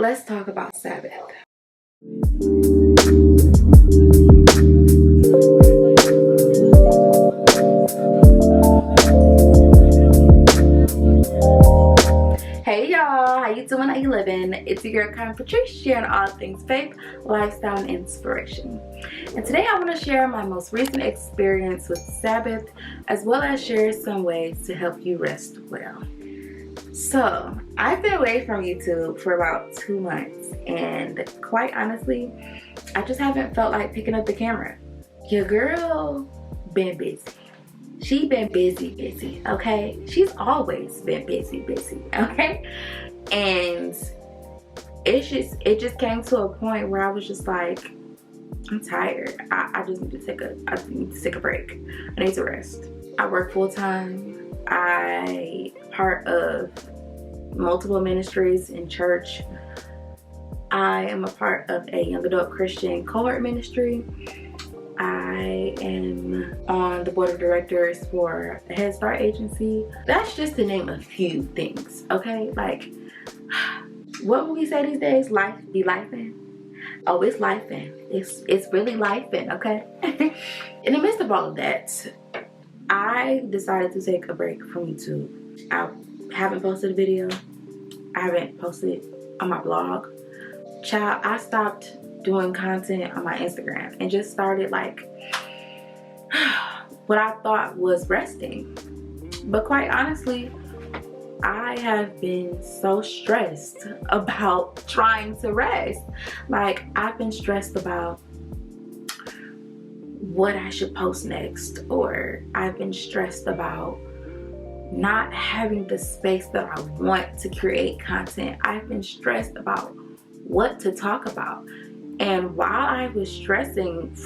let's talk about Sabbath. Hey y'all, how you doing? How you living? It's your girl Kiryn Patrice, sharing all things faith, lifestyle, and inspiration. And today I want to share my most recent experience with Sabbath, as well as share some ways to help you rest well. So, I've been away from YouTube for about 2 months, and quite honestly, I just haven't felt like picking up the camera. Your girl been busy. She been busy, okay? She's always been busy, okay? And it just came to a point where I was just like, I'm tired. I just need to take a break. I need to rest. I work full time. I part of multiple ministries in church. I am a part of a young adult Christian cohort ministry. I am on the board of directors for the Head Start agency. That's just to name a few things, okay? Like, what would we say these days? Life be lifing? Oh, it's lifing. It's really lifing, okay? In the midst of all of that, I decided to take a break from YouTube. I haven't posted a video. I haven't posted on my blog. Child, I stopped doing content on my Instagram and just started like what I thought was resting. But quite honestly, I have been so stressed about trying to rest. Like, I've been stressed about what I should post next, or I've been stressed about not having the space that I want to create content. I've been stressed about what to talk about. And while I was stressing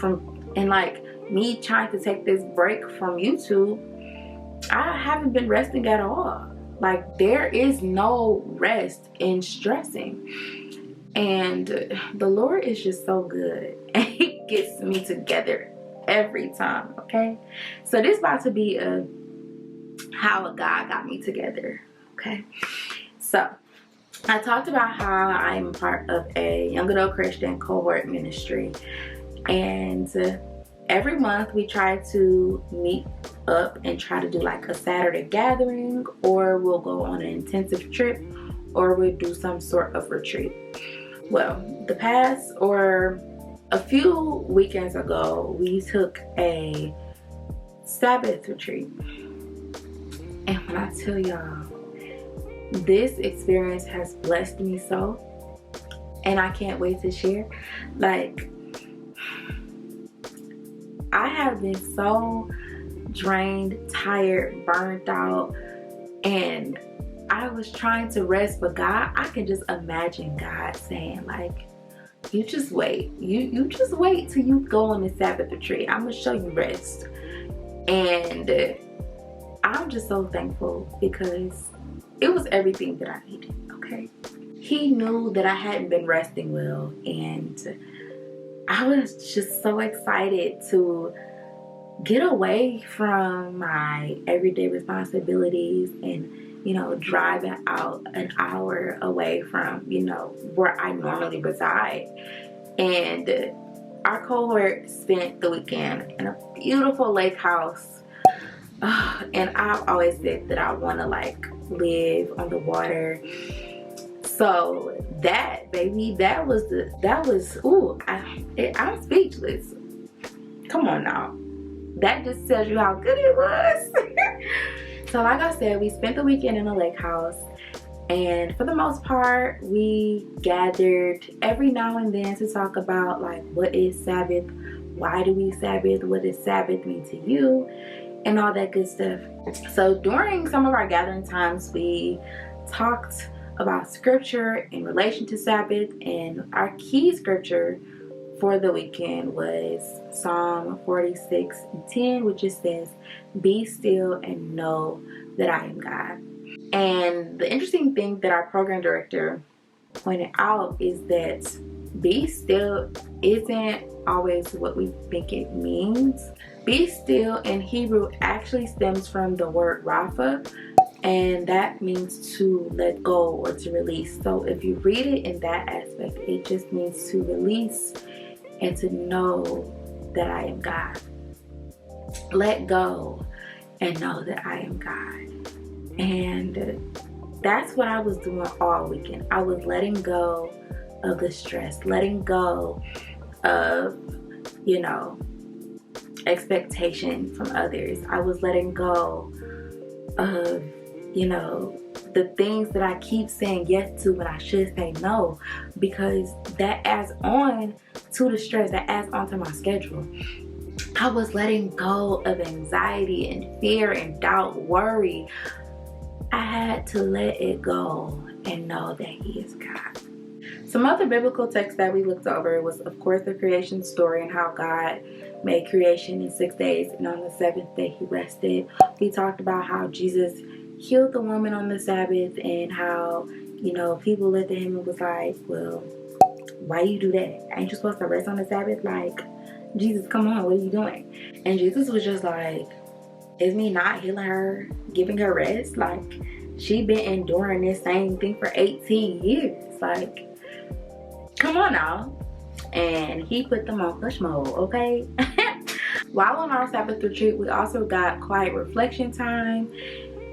and like me trying to take this break from YouTube, I haven't been resting at all. Like, there is no rest in stressing. And the Lord is just so good. And He gets me together every time, okay? So this about to be how God got me together, okay? So I talked about how I'm part of a young adult Christian cohort ministry, and every month we try to meet up and try to do like a Saturday gathering, or we'll go on an intensive trip, or we'll do some sort of retreat. Well, a few weekends ago, we took a Sabbath retreat, and when I tell y'all, this experience has blessed me so, and I can't wait to share. Like, I have been so drained, tired, burnt out, and I was trying to rest, but God, I can just imagine God saying like, you just wait. You just wait till you go on the Sabbath retreat. I'm gonna show you rest. And I'm just so thankful because it was everything that I needed, okay? He knew that I hadn't been resting well, and I was just so excited to get away from my everyday responsibilities and, you know, driving out an hour away from, you know, where I normally reside. And our cohort spent the weekend in a beautiful lake house. And I've always said that I want to like live on the water. So that, baby, I'm speechless. Come on now. That just tells you how good it was. So like I said, we spent the weekend in a lake house, and for the most part, we gathered every now and then to talk about like, what is Sabbath? Why do we Sabbath? What does Sabbath mean to you? And all that good stuff. So during some of our gathering times, we talked about scripture in relation to Sabbath, and our key scripture for the weekend was Psalm 46:10, which just says, "Be still and know that I am God." And the interesting thing that our program director pointed out is that be still isn't always what we think it means. Be still in Hebrew actually stems from the word Rapha, And that means to let go or to release. So if you read it in that aspect, it just means to release and to know that I am God. Let go and know that I am God. And that's what I was doing all weekend. I was letting go of the stress, letting go of, you know, expectation from others. I was letting go of, you know, the things that I keep saying yes to when I should say no, because that adds on to the stress, that adds on to my schedule. I was letting go of anxiety and fear and doubt, worry. I had to let it go and know that He is God. Some other biblical texts that we looked over was, of course, the creation story and how God made creation in 6 days, and on the 7th day He rested. We talked about how Jesus healed the woman on the Sabbath, and how, you know, people looked at Him and was like, well, why you do that? Ain't you supposed to rest on the Sabbath? Like, Jesus, come on, what are you doing? And Jesus was just like, is me not healing her, giving her rest? Like, she been enduring this same thing for 18 years. Like, come on now. And He put them on push mode, okay? While on our Sabbath retreat, we also got quiet reflection time.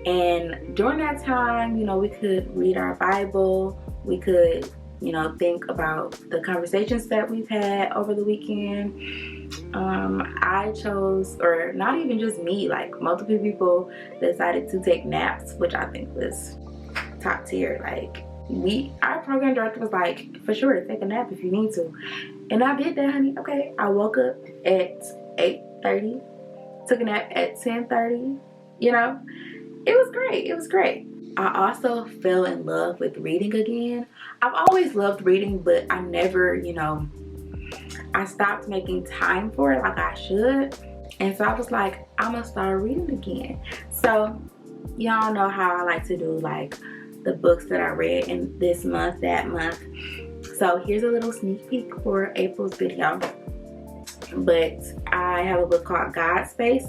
And during that time, you know, we could read our Bible. We could, you know, think about the conversations that we've had over the weekend. I chose, or not even just me, like multiple people decided to take naps, which I think was top tier. Like, our program director was like, for sure, take a nap if you need to. And I did that, honey. Okay, I woke up at 8:30, took a nap at 10:30, you know. It was great. It was great. I also fell in love with reading again. I've always loved reading, but I never, you know, I stopped making time for it like I should. And so I was like, I'm gonna start reading again. So y'all know how I like to do like the books that I read in this month, that month. So here's a little sneak peek for April's video. But I have a book called God Space,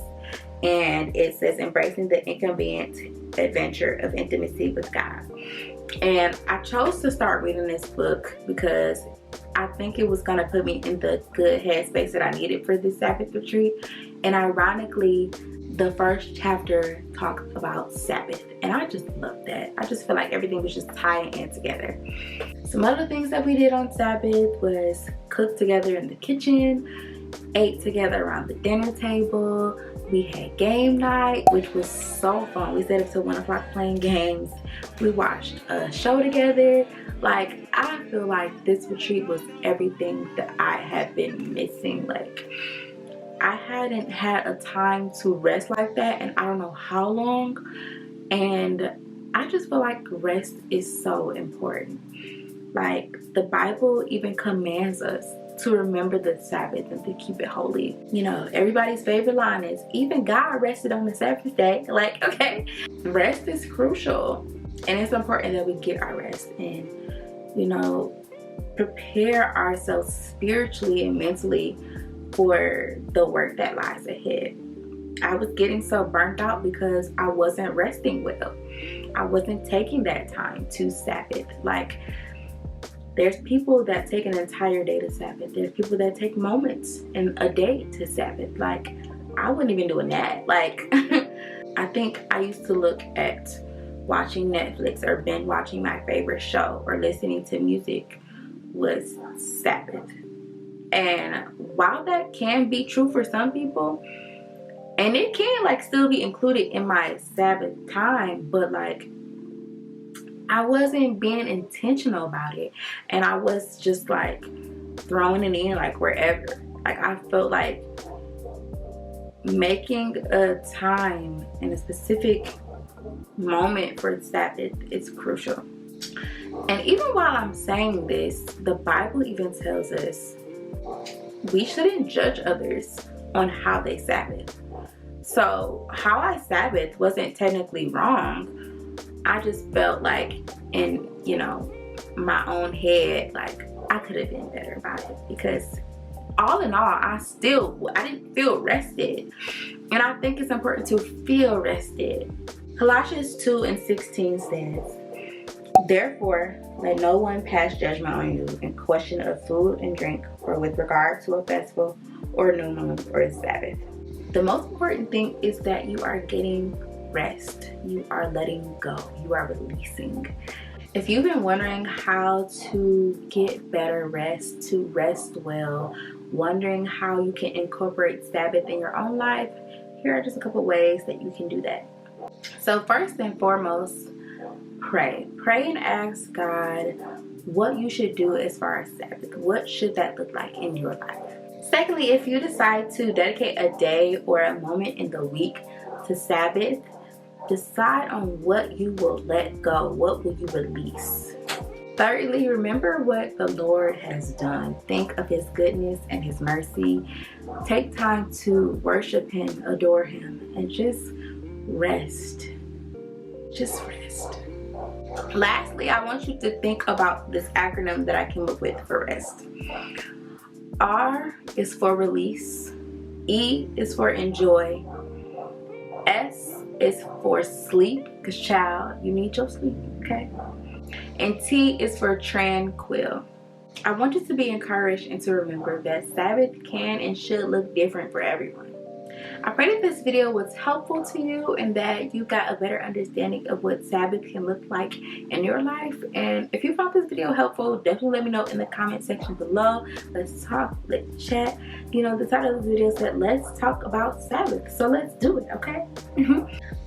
and it says embracing the inconvenient adventure of intimacy with God. And I chose to start reading this book because I think it was going to put me in the good headspace that I needed for this Sabbath retreat. And ironically, the first chapter talks about Sabbath, and I just love that. I just feel like everything was just tying in together. Some other things that we did on Sabbath was cook together in the kitchen, ate together around the dinner table. We had game night, which was so fun. We stayed up till 1 o'clock playing games. We watched a show together. Like, I feel like this retreat was everything that I had been missing. Like, I hadn't had a time to rest like that, and I don't know how long. And I just feel like rest is so important. Like, the Bible even commands us to remember the Sabbath and to keep it holy. You know, everybody's favorite line is, even God rested on the Sabbath day. Like, okay, rest is crucial. And it's important that we get our rest and, you know, prepare ourselves spiritually and mentally for the work that lies ahead. I was getting so burnt out because I wasn't resting well. I wasn't taking that time to Sabbath. Like, there's people that take an entire day to Sabbath. There's people that take moments in a day to Sabbath. Like, I wasn't even doing that. Like, I think I used to look at watching Netflix or binge watching my favorite show or listening to music was Sabbath. And while that can be true for some people, and it can like still be included in my Sabbath time, but like, I wasn't being intentional about it, and I was just like throwing it in like wherever. Like, I felt like making a time in a specific moment for Sabbath is crucial. And even while I'm saying this, the Bible even tells us we shouldn't judge others on how they Sabbath. So how I Sabbath wasn't technically wrong. I just felt like in, you know, my own head, like I could have been better about it, because all in all, I didn't feel rested. And I think it's important to feel rested. Colossians 2:16 says, "Therefore, let no one pass judgment on you in question of food and drink, or with regard to a festival or new moon or a Sabbath." The most important thing is that you are getting rest. You are letting go. You are releasing. If you've been wondering how to get better rest, to rest well, wondering how you can incorporate Sabbath in your own life, here are just a couple ways that you can do that. So first and foremost, pray. Pray and ask God what you should do as far as Sabbath. What should that look like in your life? Secondly, if you decide to dedicate a day or a moment in the week to Sabbath, decide on what you will let go. What will you release? Thirdly, remember what the Lord has done. Think of His goodness and His mercy. Take time to worship Him, adore Him, and just rest. Just rest. Lastly, I want you to think about this acronym that I came up with for rest. R is for release. E is for enjoy. S is for sleep, because child, you need your sleep, okay? And T is for tranquil. I want you to be encouraged and to remember that Sabbath can and should look different for everyone. I pray that this video was helpful to you and that you got a better understanding of what Sabbath can look like in your life. And if you found this video helpful, definitely let me know in the comment section below. Let's talk, let's chat. You know, the title of this video said, let's talk about Sabbath. So let's do it, okay?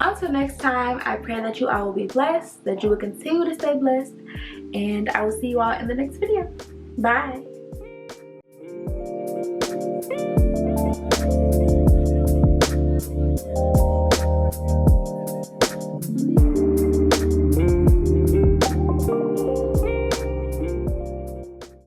Until next time, I pray that you all will be blessed, that you will continue to stay blessed, and I will see you all in the next video. Bye.